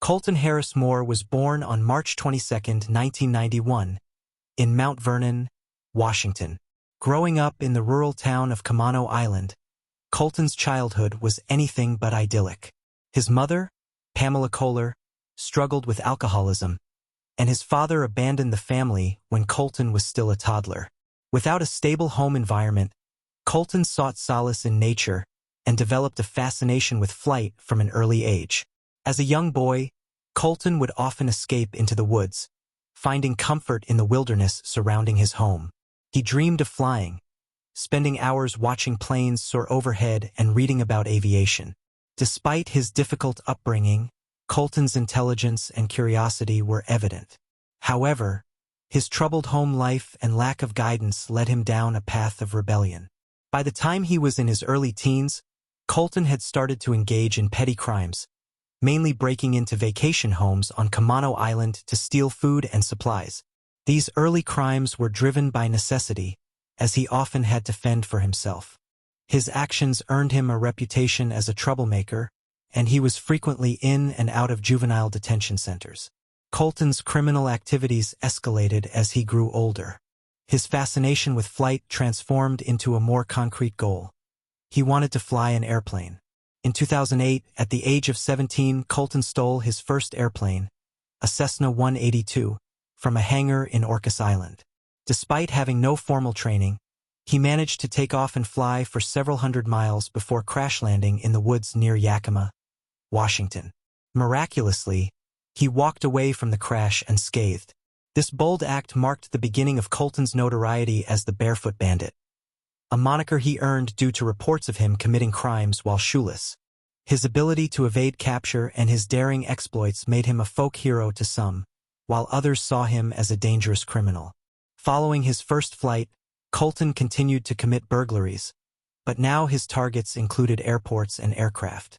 Colton Harris Moore was born on March 22, 1991, in Mount Vernon, Washington. Growing up in the rural town of Camano Island, Colton's childhood was anything but idyllic. His mother, Pamela Kohler, struggled with alcoholism, and his father abandoned the family when Colton was still a toddler. Without a stable home environment, Colton sought solace in nature and developed a fascination with flight from an early age. As a young boy, Colton would often escape into the woods, finding comfort in the wilderness surrounding his home. He dreamed of flying, spending hours watching planes soar overhead and reading about aviation. Despite his difficult upbringing, Colton's intelligence and curiosity were evident. However, his troubled home life and lack of guidance led him down a path of rebellion. By the time he was in his early teens, Colton had started to engage in petty crimes, mainly breaking into vacation homes on Camano Island to steal food and supplies. These early crimes were driven by necessity, as he often had to fend for himself. His actions earned him a reputation as a troublemaker, and he was frequently in and out of juvenile detention centers. Colton's criminal activities escalated as he grew older. His fascination with flight transformed into a more concrete goal. He wanted to fly an airplane. In 2008, at the age of 17, Colton stole his first airplane, a Cessna 182, from a hangar in Orcas Island. Despite having no formal training, he managed to take off and fly for several hundred miles before crash landing in the woods near Yakima, Washington. Miraculously, he walked away from the crash unscathed. This bold act marked the beginning of Colton's notoriety as the Barefoot Bandit, a moniker he earned due to reports of him committing crimes while shoeless. His ability to evade capture and his daring exploits made him a folk hero to some, while others saw him as a dangerous criminal. Following his first flight, Colton continued to commit burglaries, but now his targets included airports and aircraft.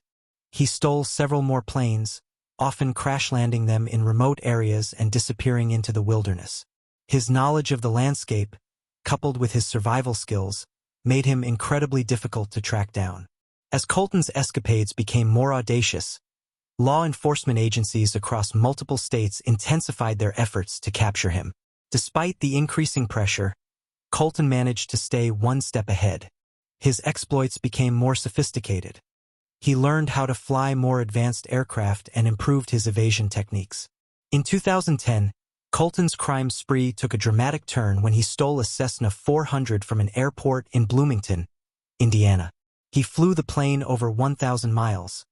He stole several more planes, often crash-landing them in remote areas and disappearing into the wilderness. His knowledge of the landscape, coupled with his survival skills, made him incredibly difficult to track down. As Colton's escapades became more audacious, law enforcement agencies across multiple states intensified their efforts to capture him. Despite the increasing pressure, Colton managed to stay one step ahead. His exploits became more sophisticated. He learned how to fly more advanced aircraft and improved his evasion techniques. In 2010, Colton's crime spree took a dramatic turn when he stole a Cessna 400 from an airport in Bloomington, Indiana. He flew the plane over 1,000 miles,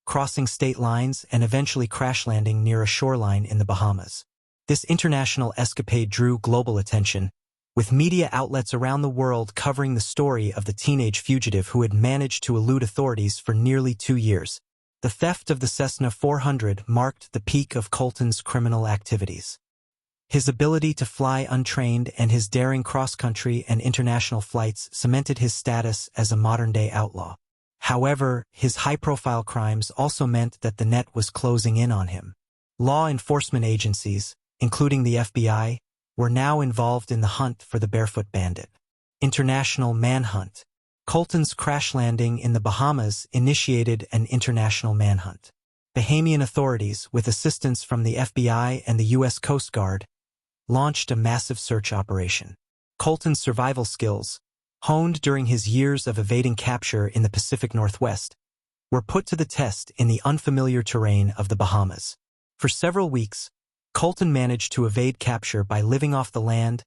crossing state lines and eventually crash-landing near a shoreline in the Bahamas. This international escapade drew global attention, with media outlets around the world covering the story of the teenage fugitive who had managed to elude authorities for nearly 2 years. The theft of the Cessna 400 marked the peak of Colton's criminal activities. His ability to fly untrained and his daring cross-country and international flights cemented his status as a modern-day outlaw. However, his high-profile crimes also meant that the net was closing in on him. Law enforcement agencies, including the FBI, were now involved in the hunt for the Barefoot Bandit. International manhunt. Colton's crash landing in the Bahamas initiated an international manhunt. Bahamian authorities, with assistance from the FBI and the U.S. Coast Guard, launched a massive search operation. Colton's survival skills, honed during his years of evading capture in the Pacific Northwest, were put to the test in the unfamiliar terrain of the Bahamas. For several weeks, Colton managed to evade capture by living off the land,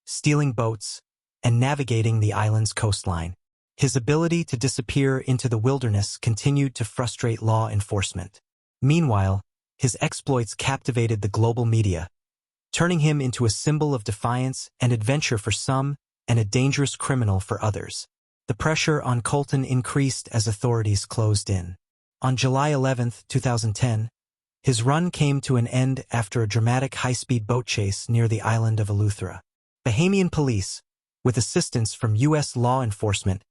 stealing boats, and navigating the island's coastline. His ability to disappear into the wilderness continued to frustrate law enforcement. Meanwhile, his exploits captivated the global media, turning him into a symbol of defiance and adventure for some and a dangerous criminal for others. The pressure on Colton increased as authorities closed in. On July 11, 2010, his run came to an end after a dramatic high-speed boat chase near the island of Eleuthera. Bahamian police, with assistance from U.S. law enforcement,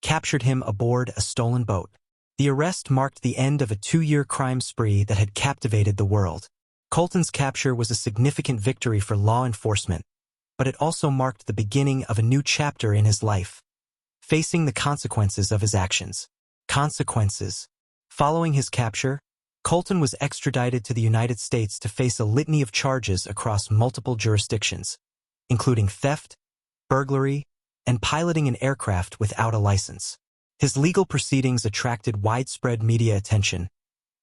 captured him aboard a stolen boat. The arrest marked the end of a 2-year crime spree that had captivated the world. Colton's capture was a significant victory for law enforcement, but it also marked the beginning of a new chapter in his life, facing the consequences of his actions. Consequences. Following his capture, Colton was extradited to the United States to face a litany of charges across multiple jurisdictions, including theft, burglary, and piloting an aircraft without a license. His legal proceedings attracted widespread media attention,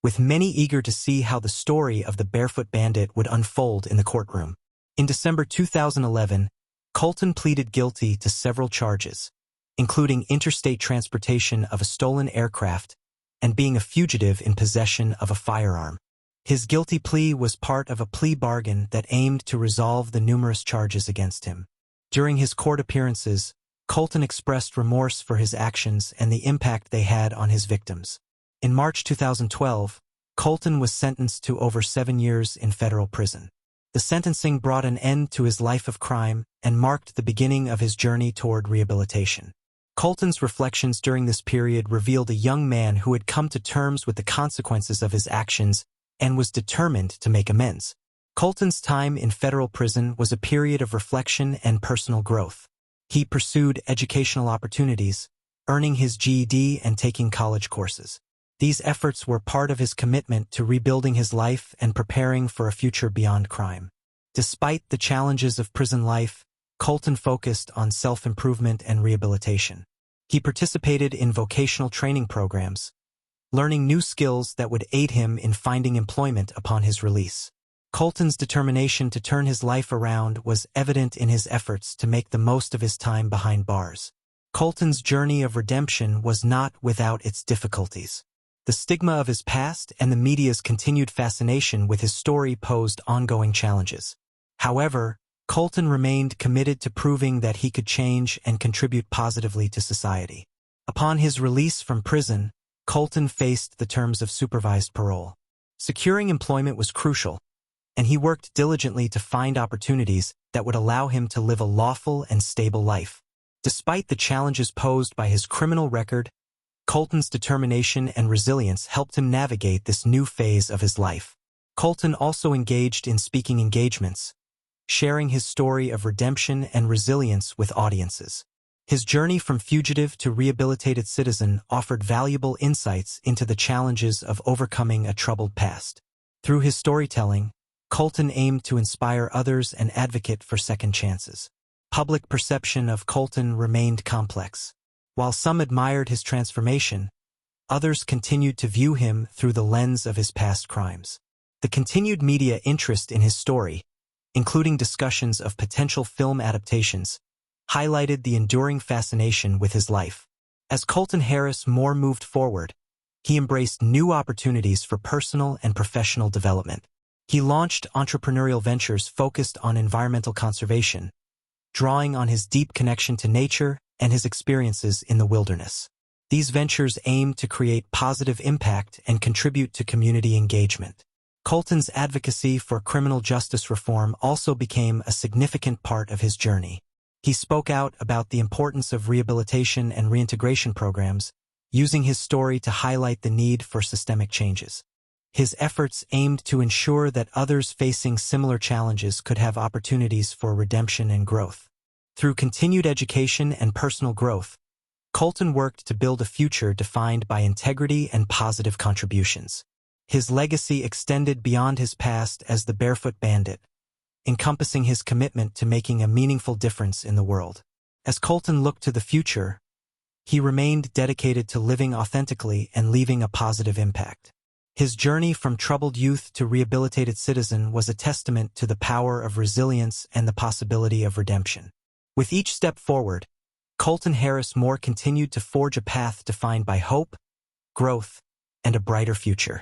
with many eager to see how the story of the Barefoot Bandit would unfold in the courtroom. In December 2011, Colton pleaded guilty to several charges, including interstate transportation of a stolen aircraft and being a fugitive in possession of a firearm. His guilty plea was part of a plea bargain that aimed to resolve the numerous charges against him. During his court appearances, Colton expressed remorse for his actions and the impact they had on his victims. In March 2012, Colton was sentenced to over 7 years in federal prison. The sentencing brought an end to his life of crime and marked the beginning of his journey toward rehabilitation. Colton's reflections during this period revealed a young man who had come to terms with the consequences of his actions and was determined to make amends. Colton's time in federal prison was a period of reflection and personal growth. He pursued educational opportunities, earning his GED and taking college courses. These efforts were part of his commitment to rebuilding his life and preparing for a future beyond crime. Despite the challenges of prison life, Colton focused on self-improvement and rehabilitation. He participated in vocational training programs, learning new skills that would aid him in finding employment upon his release. Colton's determination to turn his life around was evident in his efforts to make the most of his time behind bars. Colton's journey of redemption was not without its difficulties. The stigma of his past and the media's continued fascination with his story posed ongoing challenges. However, Colton remained committed to proving that he could change and contribute positively to society. Upon his release from prison, Colton faced the terms of supervised parole. Securing employment was crucial, and he worked diligently to find opportunities that would allow him to live a lawful and stable life. Despite the challenges posed by his criminal record, Colton's determination and resilience helped him navigate this new phase of his life. Colton also engaged in speaking engagements, sharing his story of redemption and resilience with audiences. His journey from fugitive to rehabilitated citizen offered valuable insights into the challenges of overcoming a troubled past. Through his storytelling, Colton aimed to inspire others and advocate for second chances. Public perception of Colton remained complex. While some admired his transformation, others continued to view him through the lens of his past crimes. The continued media interest in his story, including discussions of potential film adaptations, highlighted the enduring fascination with his life. As Colton Harris more moved forward, he embraced new opportunities for personal and professional development. He launched entrepreneurial ventures focused on environmental conservation, drawing on his deep connection to nature and his experiences in the wilderness. These ventures aimed to create positive impact and contribute to community engagement. Colton's advocacy for criminal justice reform also became a significant part of his journey. He spoke out about the importance of rehabilitation and reintegration programs, using his story to highlight the need for systemic changes. His efforts aimed to ensure that others facing similar challenges could have opportunities for redemption and growth. Through continued education and personal growth, Colton worked to build a future defined by integrity and positive contributions. His legacy extended beyond his past as the Barefoot Bandit, encompassing his commitment to making a meaningful difference in the world. As Colton looked to the future, he remained dedicated to living authentically and leaving a positive impact. His journey from troubled youth to rehabilitated citizen was a testament to the power of resilience and the possibility of redemption. With each step forward, Colton Harris Moore continued to forge a path defined by hope, growth, and a brighter future.